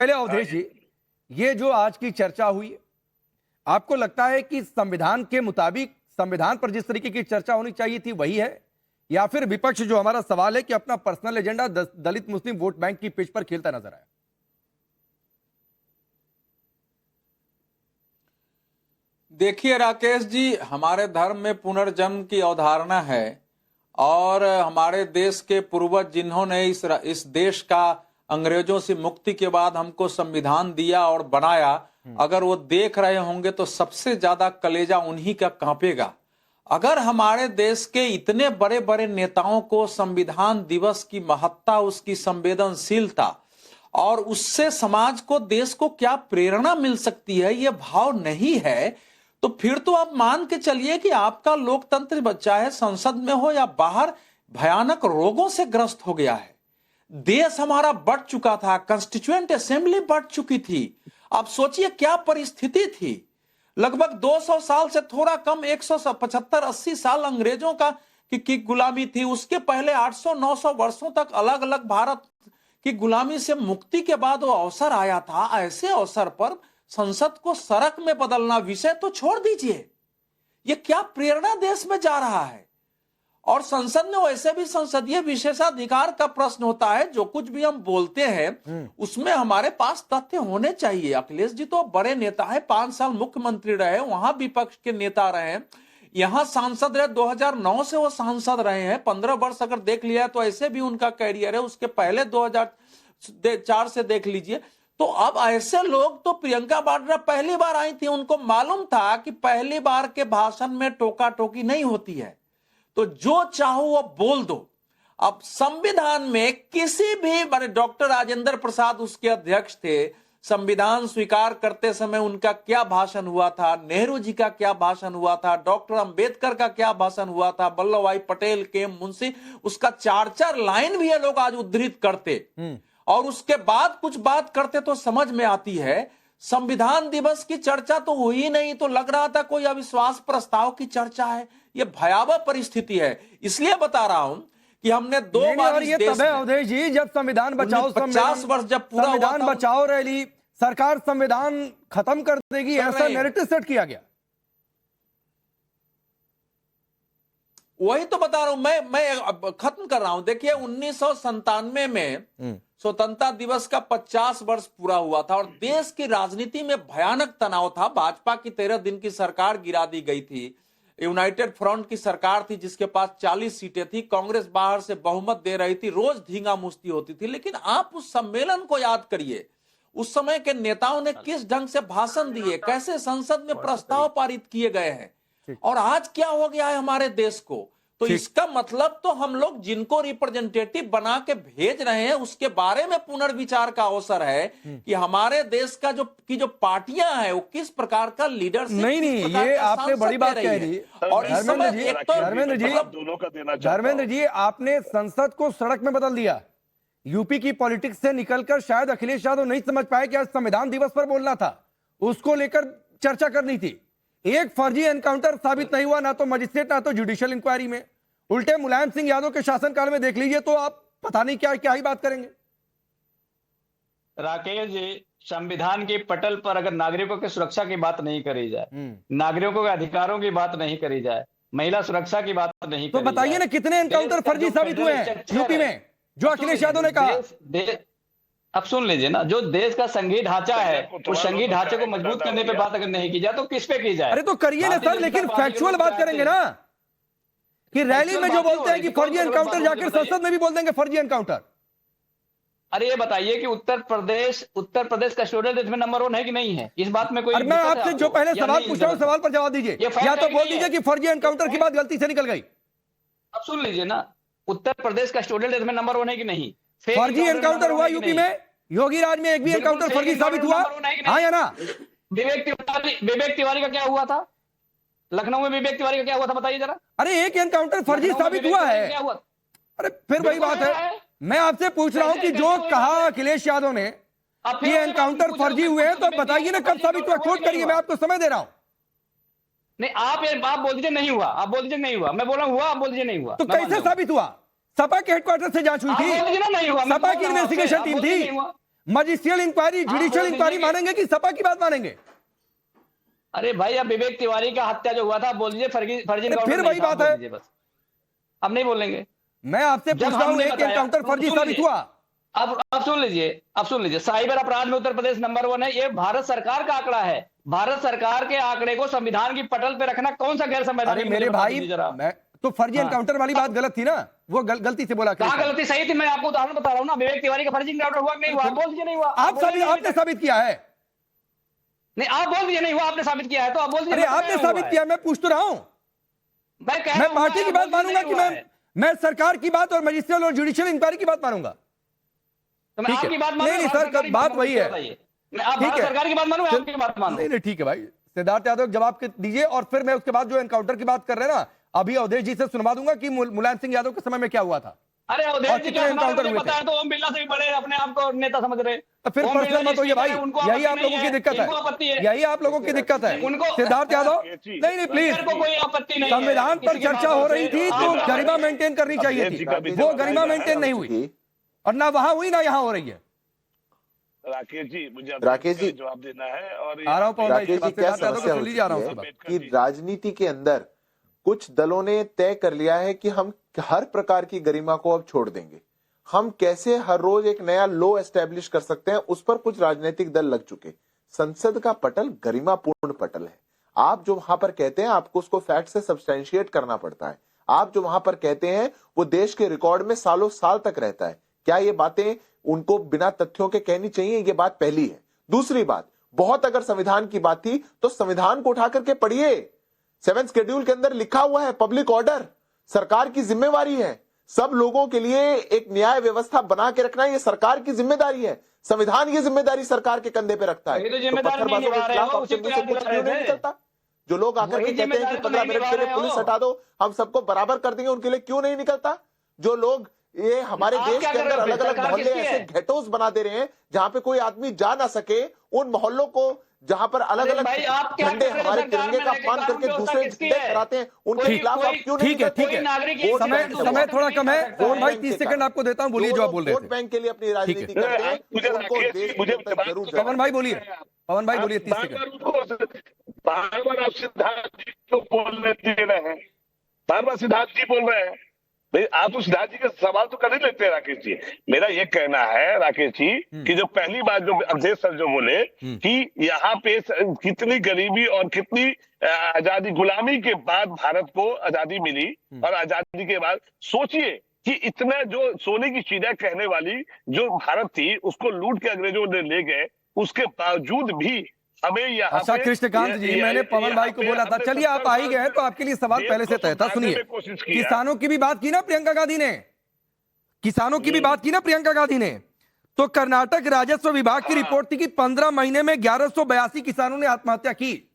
पहले अवधेश जी, ये जो आज की चर्चा हुई, आपको लगता है कि संविधान के मुताबिक संविधान पर जिस तरीके की चर्चा होनी चाहिए थी वही है, या फिर विपक्ष जो हमारा सवाल है कि अपना पर्सनल एजेंडा दलित मुस्लिम वोट बैंक की पिच पर खेलता नजर आया? देखिए राकेश जी, हमारे धर्म में पुनर्जन्म की अवधारणा है और हमारे देश के पूर्वज जिन्होंने इस देश का अंग्रेजों से मुक्ति के बाद हमको संविधान दिया और बनाया, अगर वो देख रहे होंगे तो सबसे ज्यादा कलेजा उन्हीं का कांपेगा। अगर हमारे देश के इतने बड़े बड़े नेताओं को संविधान दिवस की महत्ता, उसकी संवेदनशीलता और उससे समाज को, देश को क्या प्रेरणा मिल सकती है, ये भाव नहीं है, तो फिर तो आप मान के चलिए कि आपका लोकतंत्र चाहे संसद में हो या बाहर भयानक रोगों से ग्रस्त हो गया है। देश हमारा बढ़ चुका था, कंस्टिट्यूएंट असेंबली बढ़ चुकी थी। आप सोचिए क्या परिस्थिति थी। लगभग 200 साल से थोड़ा कम 175-80 साल अंग्रेजों की गुलामी थी। उसके पहले 800-900 वर्षों तक अलग अलग भारत की गुलामी से मुक्ति के बाद वो अवसर आया था। ऐसे अवसर पर संसद को सड़क में बदलना, विषय तो छोड़ दीजिए, ये क्या प्रेरणा देश में जा रहा है। और संसद में वैसे भी संसदीय विशेषाधिकार का प्रश्न होता है। जो कुछ भी हम बोलते हैं उसमें हमारे पास तथ्य होने चाहिए। अखिलेश जी तो बड़े नेता है, 5 साल मुख्यमंत्री रहे, वहां विपक्ष के नेता रहे, यहां सांसद रहे, 2009 से वो सांसद रहे हैं। 15 वर्ष अगर देख लिया तो ऐसे भी उनका कैरियर है। उसके पहले 2004 से देख लीजिए। तो अब ऐसे लोग, तो प्रियंका वाड्रा पहली बार आई थी, उनको मालूम था कि पहली बार के भाषण में टोका टोकी नहीं होती है, तो जो चाहो वो बोल दो। अब संविधान में किसी भी, बड़े डॉक्टर राजेंद्र प्रसाद उसके अध्यक्ष थे, संविधान स्वीकार करते समय उनका क्या भाषण हुआ था, नेहरू जी का क्या भाषण हुआ था, डॉक्टर अंबेडकर का क्या भाषण हुआ था, वल्लभ भाई पटेल के, मुंशी, उसका 4-4 लाइन भी ये लोग आज उद्धृत करते और उसके बाद कुछ बात करते तो समझ में आती है। संविधान दिवस की चर्चा तो हुई नहीं, तो लग रहा था कोई अविश्वास प्रस्ताव की चर्चा है। ये भयावह परिस्थिति है। इसलिए बता रहा हूं कि हमने 2 बार, और ये तब है अवधेश जी जब संविधान बचाओ, 50 वर्ष जब पूरा संविधान बचाओ रैली, सरकार संविधान खत्म कर देगी, ऐसा नैरेटिव सेट किया गया। वही तो बता रहा हूं मैं खत्म कर रहा हूं। देखिए 1997 में स्वतंत्रता दिवस का 50 वर्ष पूरा हुआ था और देश की राजनीति में भयानक तनाव था। भाजपा की 13 दिन की सरकार गिरा दी गई थी। यूनाइटेड फ्रंट की सरकार थी जिसके पास 40 सीटें थी। कांग्रेस बाहर से बहुमत दे रही थी, रोज धींगा मुश्ती होती थी। लेकिन आप उस सम्मेलन को याद करिए, उस समय के नेताओं ने किस ढंग से भाषण दिए, कैसे संसद में प्रस्ताव पारित किए गए हैं, और आज क्या हो गया है हमारे देश को। तो इसका मतलब तो हम लोग जिनको रिप्रेजेंटेटिव बना के भेज रहे हैं उसके बारे में पुनर्विचार का अवसर है कि हमारे देश का जो पार्टियां हैं वो किस प्रकार का लीडरशिप, नहीं ये आपने बड़ी बात कह दी। और इस समय धर्मेंद्र जी आपने संसद को सड़क में बदल दिया। यूपी की पॉलिटिक्स से निकलकर शायद अखिलेश यादव नहीं समझ पाए कि आज संविधान दिवस पर बोलना था, उसको लेकर चर्चा करनी थी। एक फर्जी एनकाउंटर साबित नहीं हुआ, ना तो मजिस्ट्रेट ना तो जुडिशियल इंक्वायरी में। उल्टे मुलायम सिंह यादव के शासनकाल में देख लीजिए तो आप पता नहीं क्या ही बात करेंगे। राकेश जी, संविधान के पटल पर अगर नागरिकों की सुरक्षा की बात नहीं करी जाए, नागरिकों के अधिकारों की बात नहीं करी जाए, महिला सुरक्षा की बात नहीं तो बताइए ना कितने एनकाउंटर फर्जी साबित हुए हैं यूपी में, जो अखिलेश यादव ने कहा। अब सुन लीजिए ना, जो देश का संघीय ढांचा है उस संघीय ढांचे को मजबूत करने पे बात अगर नहीं की जाए तो किस पे की जाए? अरे तो करिए ना सर, लेकिन फैक्चुअल बात करेंगे ना, कि रैली में जो बोलते हैं कि फर्जी एनकाउंटर, जाकर संसद में भी बोल देंगे फर्जी एनकाउंटर। अरे ये बताइए कि उत्तर प्रदेश कस्टोडियल लिस्ट में नंबर 1 है कि नहीं है? इस बात में कोई, मैं आपसे जो पहले सवाल पूछ रहा हूं सवाल पर जवाब दीजिए, या तो बोल दीजिए कि फर्जी एनकाउंटर की बात गलती से निकल गई। अब सुन लीजिए ना, उत्तर प्रदेश कस्टोडियल लिस्ट में नंबर 1 है कि नहीं? फर्जी एनकाउंटर हुआ यूपी में, योगी राज में एक भी एनकाउंटर फर्जी साबित हुआ, हाँ या ना? विवेक तिवारी का क्या हुआ था? लखनऊ में विवेक तिवारी का क्या हुआ था बताइए जरा। अरे एक एनकाउंटर फर्जी साबित हुआ है। अरे फिर वही बात है, मैं आपसे पूछ रहा हूं कि जो कहा अखिलेश यादव ने कि एनकाउंटर फर्जी हुए हैं, तो बताइए ना कब साबित हुआ, कोट करिए, मैं आपको समय दे रहा हूं। नहीं आप बोल दीजिए नहीं हुआ, आप बोल दीजिए नहीं हुआ, मैं बोल रहा हूं हुआ, आप बोल दीजिए नहीं हुआ। तो कैसे साबित हुआ? सपा के हेडक्वार्टर से जांच हुई थी, सपा की इन्वेस्टिगेशन टीम थी, मजिस्ट्रियल इंक्वायरी, जुडिशियल बोल इंक्वायरी दीजिए। मानेंगे कि सपा की बात मानेंगे? अरे भाई, अब विवेक तिवारी का हत्या जो हुआ था, बोल दीजिए फर्जी अरे एनकाउंटर फिर नहीं वही था, बात बोल है। दीजिए बस। अब नहीं बोलेंगे। मैं आपसे जब पूछ रहा हूं, हमने एक बताया, एनकाउंटर फर्जी सुन साबित लीजिए। हुआ। अब सुन लीजिए, साइबर अपराध में उत्तर प्रदेश नंबर 1 है। ये भारत सरकार का आंकड़ा है। भारत सरकार के आंकड़े को संविधान की पटल पे रखना कौन सा गैर अरे संवैधानिक, मेरे मुझे बता भाई, दीजिए जरा। मैं तो फर्जी हाँ। एनकाउंटर वाली बात गलत थी ना, वो गलती से बोला कहाँ अखिलेश यादव। गलती सही थी? मैं आपको उदाहरण बता रहा हूँ ना। विवेक तिवारी का फर्जी एनकाउंटर हुआ कि नहीं हुआ? आप बोल दीजिए नहीं हुआ। आप बोले नहीं अभी आपने तक। साबित किया है। नहीं, आप बोल दीजिए नहीं हुआ। आपने साबित किया है तो आप बोल दीजिए अरे मैं तो कह आपने रहा हूँ साबित हुआ है। किया, मैं पूछ तो रहा हूं। मैं कह मैं रहा हूँ पार्टी हुआ की है, बात आप बोल दीजिए मानूंगा कि नहीं हुआ है। मैं सरकार की बात और मजिस्ट्रियल और जुडिशियल इंक्वायरी की बात मानूंगा। तो मैं ठीक है। आपकी बात नहीं मानूं, नहीं भारत सर, सरकार की बात वही है। बताइए। मैं आप ठीक भारत है। सरकार की बात मानूं या आपकी बात मानूं? नहीं नहीं ठीक है भाई, सिद्धार्थ यादव जवाब दीजिए, और फिर मैं उसके बाद जो एनकाउंटर की बात कर रहे हैं ना, अभी अवधेश जी से सुनवा दूंगा कि मुलायम सिंह यादव के समय में क्या हुआ था अरे और अवधेश जी कितने क्या, हमारे एनकाउंटर मुझे हुए पता थे। है। तो ओम बिरला से भी बड़े अपने आप को नेता समझ रहे हैं। तो फिर ओम बिरला पर्सनल जी मत होइए स्पीकर भाई, है, उनको यही आपत्ति आप लोगों नहीं की है, दिक्कत है, इनको आपत्ति है। यही आप लोगों की दिक्कत है। उनको सिद्धार्थ यादव, नहीं नहीं प्लीज, स्पीकर को कोई आपत्ति नहीं है। संविधान पर किसी की चर्चा बातों हो से रही थी तो आप- गरिमा मेंटेन करनी चाहिए अवधेश जी का भी थी, वो जवाब गरिमा देना है मेंटेन नहीं हुई, और ना वहां हुई ना यहां हो रही है। राकेश जी, मुझे राकेश जी, जवाब देना है। और आ रहा हूं पवन भाई, राकेश जी, क्या सिद्धार्थ यादव को समस्या सुन हो लीजिए, आ रहा हूं चुकी उसके है बाद। कि राजनीति के अंदर कुछ दलों ने तय कर लिया है कि हम हर प्रकार की गरिमा को अब छोड़ देंगे। हम कैसे हर रोज एक नया लो एस्टेब्लिश कर सकते हैं, उस पर कुछ राजनीतिक दल लग चुके। संसद का पटल गरिमापूर्ण पटल है। आप जो वहां पर कहते हैं, आपको उसको फैक्ट से सब्सटेंशिएट करना पड़ता है। आप जो वहां पर कहते हैं वो देश के रिकॉर्ड में सालों साल तक रहता है। क्या ये बातें उनको बिना तथ्यों के कहनी चाहिए? ये बात पहली है। दूसरी बात, बहुत अगर संविधान की बात थी तो संविधान को उठा करके पढ़िए। 7th शेड्यूल के अंदर लिखा हुआ है पब्लिक ऑर्डर सरकार की जिम्मेवारी है। सब लोगों के लिए एक न्याय व्यवस्था बना के रखना ये सरकार की जिम्मेदारी है। संविधान ये जिम्मेदारी सरकार के कंधे पे रखता है। वही तो जिम्मेदारी नहीं पत्थरबाजों के निभा रहे खिलाफ हो, आपके उसी मुंह पे से कुछ आप क्यों निभा नहीं रहे थे। निकलता? जो लोग आकर वही के कहते हैं जिम्मेदारी कि तो 15 नहीं मिनट निभा के लिए रहे पुलिस हो। हटा दो, हम सबको बराबर कर देंगे, उनके लिए क्यों नहीं निकलता? जो लोग ये हमारे आप देश क्या के कर रहे अंदर हो? अलग अलग सरकार मोहल्ले किसकी ऐसे है? घेटोस बना दे रहे हैं जहां पे कोई आदमी जा ना सके, उन मोहल्लों को जहां पर अलग अरे अलग भाई, आप क्या झंडे कर रहे हो? हमारे सरकार तिरंगे में का रह के अपमान कानून करके व्यवस्था दूसरे किसकी झंडे है? फहराते हैं, उनके कोई- खिलाफ कोई- आप क्यों नहीं ठीक है निकलते? ठीक है, कोई नागरिक वोट समय बैंक से समय कहा। थोड़ा कम है। सकता और है। भाई बैंक 30 से सेकंड कहा। आपको देता हूं, बोलिए जो जो आप लोग बोल रहे वोट थे। बैंक के लिए अपनी राजनीति है। करते हैं, मुझे उनको राकेश देश जी, की मुझे जनता जरूर बात- पवन भाई बोलिए, पवन भाई बोलिए, 30 सेकंड। बार बार आप सिद्धार्थ जी को बोलने दे रहे हैं, बार बार सिद्धार्थ जी बोल रहे हैं। भाई आप तो सिद्धार्थ जी का सवाल तो कर ही लेते हैं राकेश जी। मेरा ये कहना है राकेश जी कि जो पहली बात जो अवधेश सर जो बोले कि यहाँ पे कितनी गरीबी और कितनी आजादी, गुलामी के बाद भारत को आजादी मिली, और आजादी के बाद सोचिए कि इतना जो सोने की चिड़िया कहने वाली जो भारत थी उसको लूट के अंग्रेजों ने ले गए, उसके बावजूद भी हमें यहाँ अच्छा पे कृष्णकांत जी, मैंने पवन भाई को बोला था, चलिए आप आ ही गए हैं तो आपके लिए सवाल पहले से तय था। सुनिए, किसानों की भी बात की ना प्रियंका गांधी ने, किसानों की भी बात की ना प्रियंका गांधी ने, तो कर्नाटक राजस्व विभाग की रिपोर्ट थी कि 15 महीने में 1182 किसानों ने आत्महत्या की।